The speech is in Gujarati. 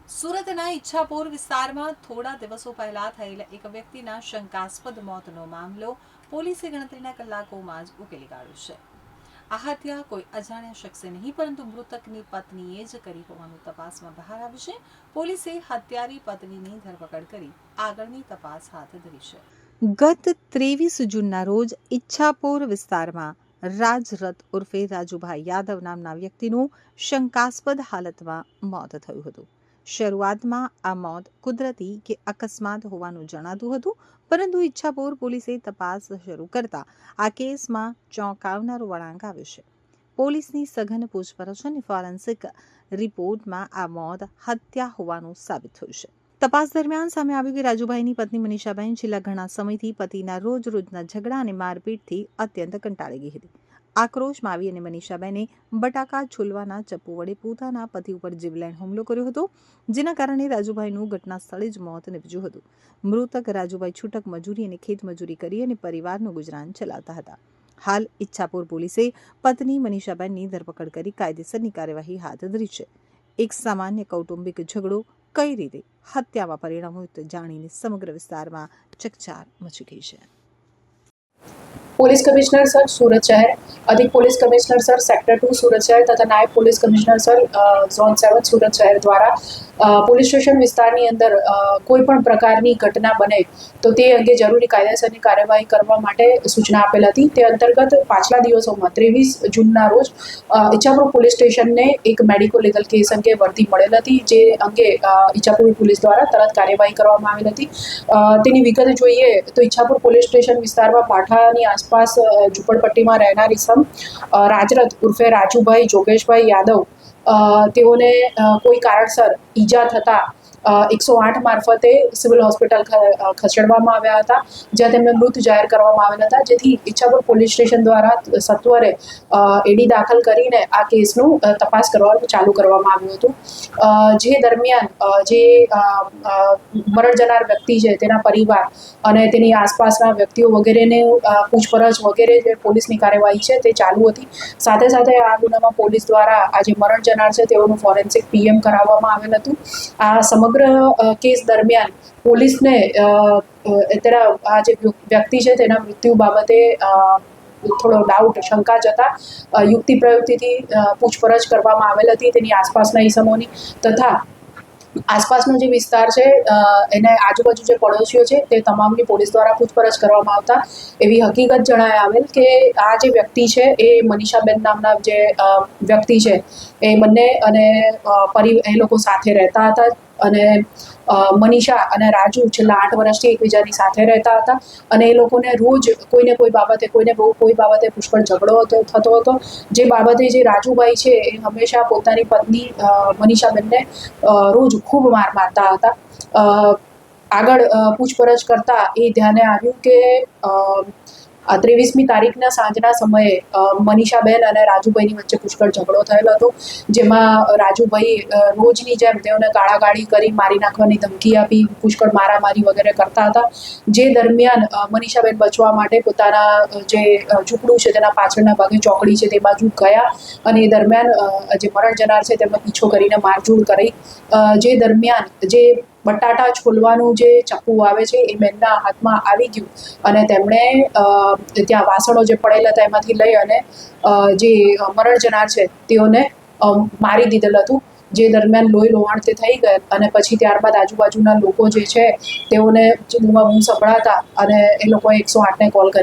સુરતના ઈચ્છાપુર વિસ્તારમાં થોડા દિવસો પહેલા થયેલા એક વ્યક્તિના શંકાસ્પદ મોતનો મામલો પોલીસે ગણતરીના કલાકોમાં જ ઉકેલી કાઢ્યો છે। આ હત્યા કોઈ અજાણ્યા શખ્સે નહીં પરંતુ મૃતકની પત્નીએ જ કરી હોવાનું તપાસમાં બહાર આવ્યું છે। પોલીસે હત્યારી પત્નીની ધરપકડ કરી આગળની તપાસ હાથ ધરી છે। ગત 23 જૂનના રોજ ઈચ્છાપુર વિસ્તારમાં રાજરથ ઉર્ફે રાજુભાઈ યાદવ નામના વ્યક્તિનું શંકાસ્પદ હાલતમાં મોત થયું હતું। શરૂઆતમાં આ મોત કુદરતી કે અકસ્માત હોવાનું જણાતું હતું, પરંતુ ઈચ્છાપુર પોલીસે તપાસ શરૂ કરતા આ કેસમાં ચોંકાવનારો વળાંક આવ્યો છે। પોલીસની સઘન પૂછપરછ અને ફોરેન્સિક રિપોર્ટમાં આ મોત હત્યા હોવાનું સાબિત થયું છે। તપાસ દરમિયાન સામે આવ્યું કે રાજુભાઈની પત્ની મનીષાબેન છેલ્લા ઘણા સમયથી પતિના રોજના ઝઘડા અને મારપીટથી અત્યંત કંટાળી ગઈ હતી। આક્રોશમાં આવી અને મનીષાબેને બટાકા છોલવાના ચપ્પુ વડે પોતાના પતિ ઉપર જીવલેણ હુમલો કર્યો હતો, જેના કારણે રાજુભાઈનું ઘટના સ્થળે જ મોત નીપજ્યું હતું। મૃતક રાજુભાઈ છૂટક મજૂરી અને ખેત મજૂરી કરી અને પરિવારનું ગુજરાન ચલાવતા હતા। હાલ ઈચ્છાપુર પોલીસે પત્ની મનીષાબેનની ધરપકડ કરી કાયદેસરની કાર્યવાહી હાથ ધરી છે। એક સામાન્ય કૌટુંબિક ઝઘડો કઈ રીતે હત્યામાં પરિણમ્યો તે જાણીને સમગ્ર વિસ્તારમાં ચકચાર મચી ગઈ છે। पुलिस कमिश्नर सर सूरत शहर, अधिक पुलिस कमिश्नर सर सेक्टर 2 सूरत शहर तथा नायब पुलिस कमिश्नर सर ઝોન 7 सूरत शहर દ્વારા પોલીસ સ્ટેશન વિસ્તારની અંદર કોઈ પણ પ્રકારની ઘટના બને તો તે અંગે જરૂરી કાયદેસરની કાર્યવાહી કરવા માટે સૂચના આપેલ હતી। તે અંતર્ગત પાછલા દિવસોમાં 23 જૂનના રોજ ઈચ્છાપુર પોલીસ સ્ટેશનને એક મેડિકો લીગલ કેસ અંગે વર્દી મળેલ હતી, જે અંગે ઈચ્છાપુર પોલીસ દ્વારા તરત કાર્યવાહી કરવામાં આવેલ હતી। તેની વિગત જોઈએ તો ઈચ્છાપુર પોલીસ સ્ટેશન વિસ્તારમાં પાઠાની આસપાસ ઝૂંપડપટ્ટીમાં રહેનાર ઇસમ રાજરથ ઉર્ફે રાજુભાઈ જોગેશભાઈ યાદવ તેઓને કોઈ કારણસર ઈજા થતાં 108 મારફતે સિવિલ હોસ્પિટલ ખસેડવામાં આવ્યા હતા, જ્યાં તેમને મૃત જાહેર કરવામાં આવેલ હતા, જેથી ઈચ્છાપુર પોલીસ સ્ટેશન દ્વારા સત્વરે એડી દાખલ કરીને આ કેસનું તપાસ કરવાનું ચાલુ કરવામાં આવ્યું હતું। જે દરમિયાન જે મરણ જનાર વ્યક્તિ છે તેના પરિવાર અને તેની આસપાસના વ્યક્તિઓ વગેરેને પૂછપરછ વગેરે જે પોલીસની કાર્યવાહી છે તે ચાલુ હતી। સાથે સાથે આ ગુનામાં પોલીસ દ્વારા આ જે મરણ જનાર છે તેઓનું ફોરેન્સિક પીએમ કરાવવામાં આવેલ હતું। આ સમગ્ર કેસ દરમિયાન પોલીસને તેના આ જે વ્યક્તિ છે તેના મૃત્યુ બાબતે થોડો ડાઉટ શંકા જતા યુક્તિ પ્રયુક્તિથી પૂછપરછ કરવામાં આવેલ હતી તેની આસપાસના ઇસમોની, તથા આસપાસનો જે વિસ્તાર છે એને આજુબાજુ જે પડોશીઓ છે તે તમામની પોલીસ દ્વારા પૂછપરછ કરવામાં આવતા એવી હકીકત જણાય આવેલ કે આ જે વ્યક્તિ છે એ મનીષાબેન નામના જે વ્યક્તિ છે એ બંને અને એ લોકો સાથે રહેતા હતા અને મનીષા અને રાજુ છેલ્લા 8 વર્ષથી એકબીજાની સાથે રહેતા હતા અને એ લોકોને રોજ કોઈને કોઈ બાબતે પુષ્કળ ઝઘડો થતો હતો, જે બાબતે જે રાજુભાઈ છે એ હંમેશા પોતાની પત્ની મનીષાબેનને રોજ ખૂબ માર મારતા હતા। આગળ પૂછપરછ કરતા એ ધ્યાને આવ્યું કે 23મી તારીખના સાંજના સમયે મનીષાબેન અને રાજુભાઈની વચ્ચે પુષ્કળ ઝઘડો થયેલો હતો, જેમાં રાજુભાઈ રોજની જેમ તેઓને ગાળાગાળી કરી મારી નાખવાની ધમકી આપી પુષ્કળ મારામારી વગેરે કરતા હતા। જે દરમિયાન મનીષાબેન બચવા માટે પોતાના જે ઝૂંપડું છે તેના પાછળના ભાગે ચોકડી છે તે બાજુ ગયા અને એ દરમિયાન જે મરણ જનાર છે તેમનો પીછો કરીને મારઝૂડ કરી। જે દરમિયાન જે બટાટા છોલવાનું જે ચપ્પુ આવે છે એ બેનના હાથમાં આવી ગયું અને તેમણે ત્યાં વાસણો જે પડેલા હતા એમાંથી લઈ અને જે મરણ જનાર છે તેઓને મારી દીધેલ હતું। જે દરમિયાન લોહી લોહાણ તે થઈ ગયા અને પછી ત્યારબાદ આજુબાજુના લોકો જે છે તેઓને બૂમ સંભળાતા અને એ લોકોએ 108ને કોલ કરી